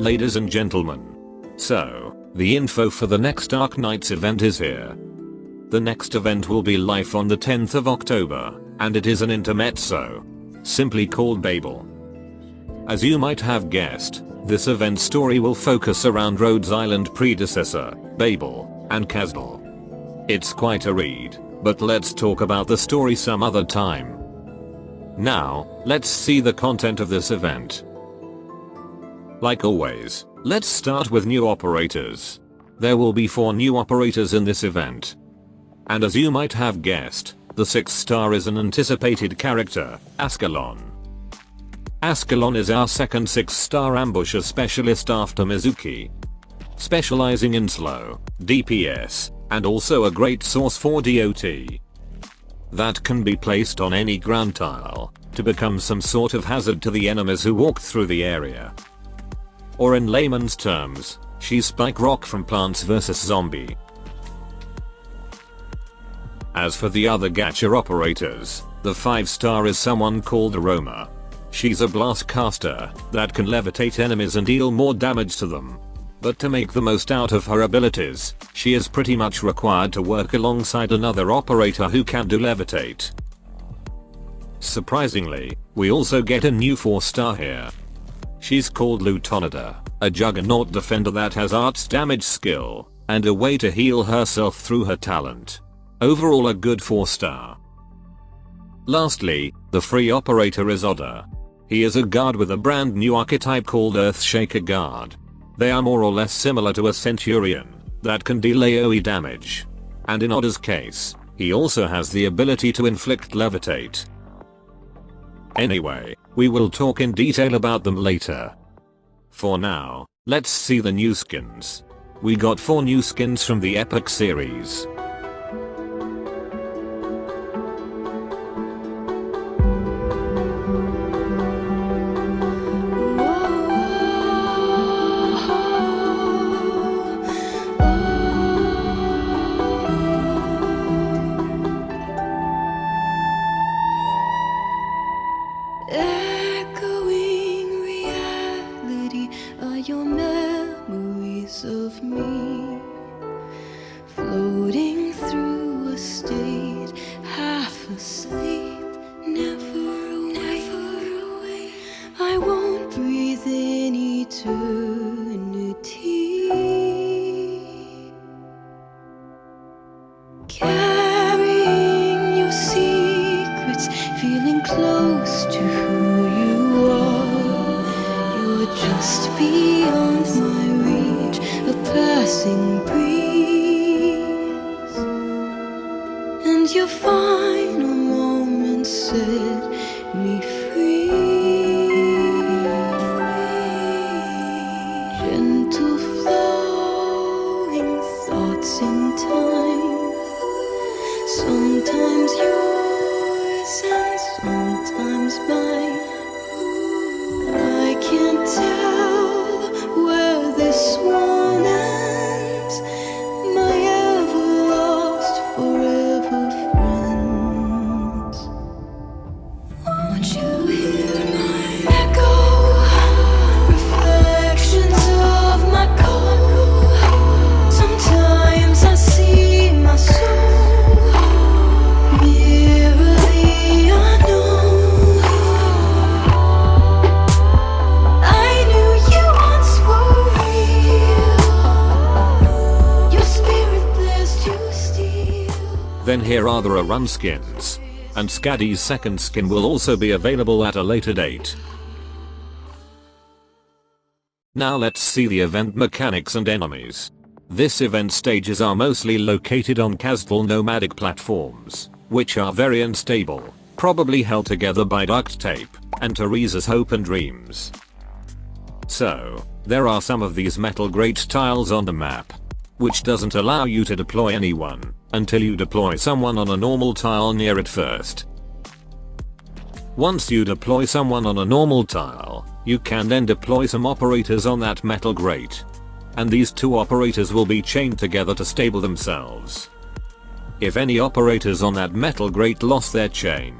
ladies and gentlemen. So, the info for the next Arknights event is here. The next event will be live on the 10th of October, and it is an intermezzo, simply called Babel. As you might have guessed, this event story will focus around Rhodes Island predecessor, Babel, and Castle. It's quite a read, but let's talk about the story some other time. Now, let's see the content of this event. Like always, let's start with new operators. There will be 4 new operators in this event. And as you might have guessed, the 6th star is an anticipated character, Ascalon. Ascalon is our second 6-star ambusher specialist after Mizuki. Specializing in slow, DPS, and also a great source for DOT. That can be placed on any ground tile, to become some sort of hazard to the enemies who walk through the area. Or in layman's terms, she's Spike Rock from Plants vs Zombie. As for the other gacha operators, the 5-star is someone called Aroma. She's a blast caster that can levitate enemies and deal more damage to them. But to make the most out of her abilities, she is pretty much required to work alongside another operator who can do levitate. Surprisingly, we also get a new 4-star here. She's called Lutonida, a juggernaut defender that has arts damage skill, and a way to heal herself through her talent. Overall a good 4-star. Lastly, the free operator is Oda. He is a guard with a brand new archetype called Earthshaker Guard. They are more or less similar to a Centurion, that can deal AoE damage. And in Oda's case, he also has the ability to inflict levitate. Anyway, we will talk in detail about them later. For now, let's see the new skins. We got 4 new skins from the Epic series. Then here are the Rerun skins. And Skadi's second skin will also be available at a later date. Now let's see the event mechanics and enemies. This event stages are mostly located on Castle nomadic platforms, which are very unstable, probably held together by duct tape, and Teresa's hope and dreams. So, there are some of these metal grate tiles on the map, which doesn't allow you to deploy anyone until you deploy someone on a normal tile near it first. Once you deploy someone on a normal tile, you can then deploy some operators on that metal grate. And these 2 operators will be chained together to stable themselves. If any operators on that metal grate lost their chain,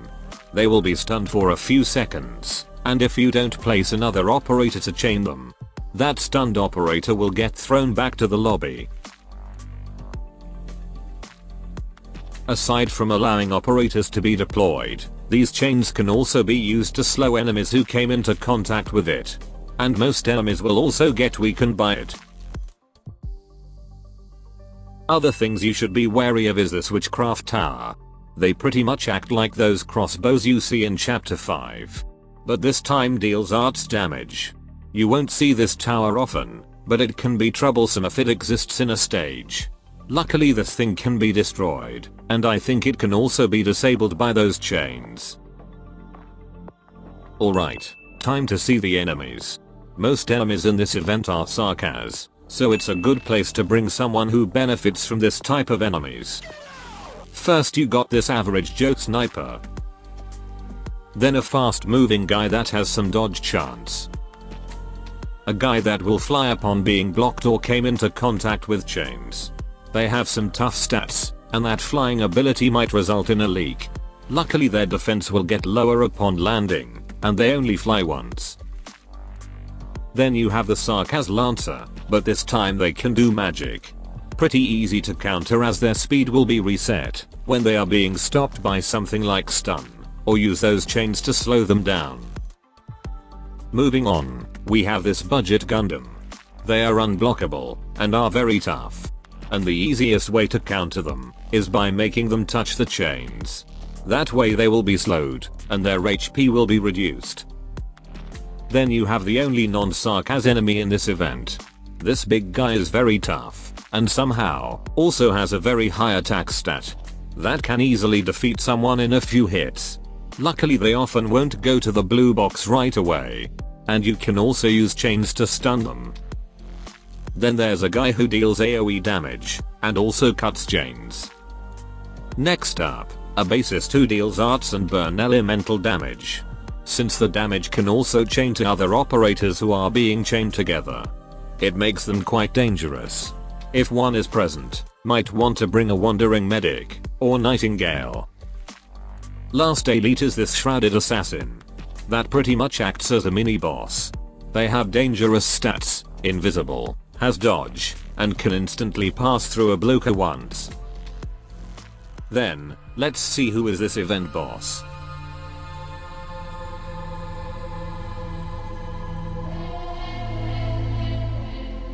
they will be stunned for a few seconds, and if you don't place another operator to chain them, that stunned operator will get thrown back to the lobby. Aside from allowing operators to be deployed, these chains can also be used to slow enemies who came into contact with it. And most enemies will also get weakened by it. Other things you should be wary of is this witchcraft tower. They pretty much act like those crossbows you see in chapter 5. But this time deals arts damage. You won't see this tower often, but it can be troublesome if it exists in a stage. Luckily this thing can be destroyed, and I think it can also be disabled by those chains. Alright, time to see the enemies. Most enemies in this event are sarkas, so it's a good place to bring someone who benefits from this type of enemies. First you got this average Joe sniper. Then a fast moving guy that has some dodge chance. A guy that will fly upon being blocked or came into contact with chains. They have some tough stats, and that flying ability might result in a leak. Luckily their defense will get lower upon landing, and they only fly once. Then you have the Sarkaz Lancer, but this time they can do magic. Pretty easy to counter as their speed will be reset when they are being stopped by something like stun, or use those chains to slow them down. Moving on, we have this budget Gundam. They are unblockable, and are very tough. And the easiest way to counter them is by making them touch the chains. That way they will be slowed, and their HP will be reduced. Then you have the only non-Sarkaz enemy in this event. This big guy is very tough, and somehow also has a very high attack stat that can easily defeat someone in a few hits. Luckily they often won't go to the blue box right away, and you can also use chains to stun them. Then there's a guy who deals AoE damage, and also cuts chains. Next up, a bassist who deals arts and burn elemental damage. Since the damage can also chain to other operators who are being chained together, it makes them quite dangerous. If one is present, might want to bring a wandering medic, or nightingale. Last elite is this shrouded assassin. That pretty much acts as a mini boss. They have dangerous stats, invisible, has dodge, and can instantly pass through a blocker once. Then, let's see who is this event boss.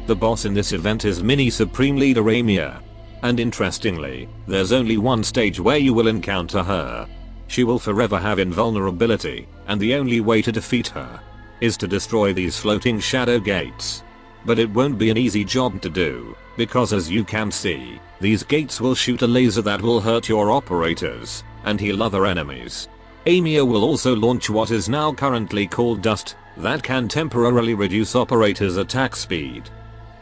The boss in this event is Mini Supreme Leader Amia. And interestingly, there's only one stage where you will encounter her. She will forever have invulnerability, and the only way to defeat her is to destroy these floating shadow gates. But it won't be an easy job to do, because as you can see, these gates will shoot a laser that will hurt your operators, and heal other enemies. Amia will also launch what is now currently called Dust, that can temporarily reduce operators' attack speed.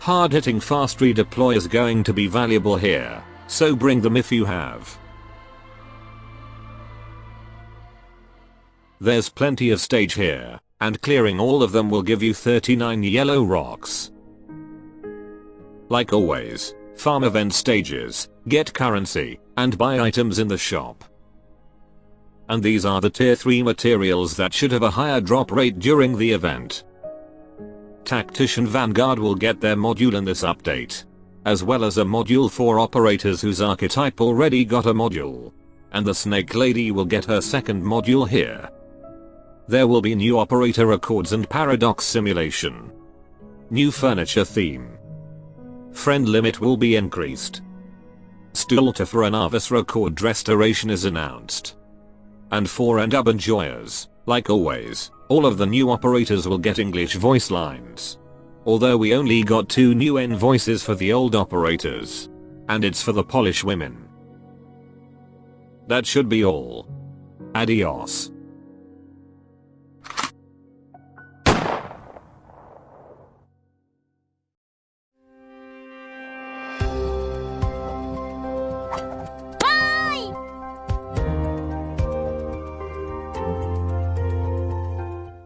Hard-hitting fast redeploy is going to be valuable here, so bring them if you have. There's plenty of stage here, and clearing all of them will give you 39 yellow rocks. Like always, farm event stages, get currency, and buy items in the shop. And these are the tier 3 materials that should have a higher drop rate during the event. Tactician Vanguard will get their module in this update, as well as a module for operators whose archetype already got a module. And the Snake Lady will get her second module here. There will be new operator accords and paradox simulation. New furniture theme. Friend limit will be increased. Stulta for an Arvis record restoration is announced. And for end up enjoyers, like always, all of the new operators will get English voice lines. Although we only got 2 new N voices for the old operators. And it's for the Polish women. That should be all. Adios.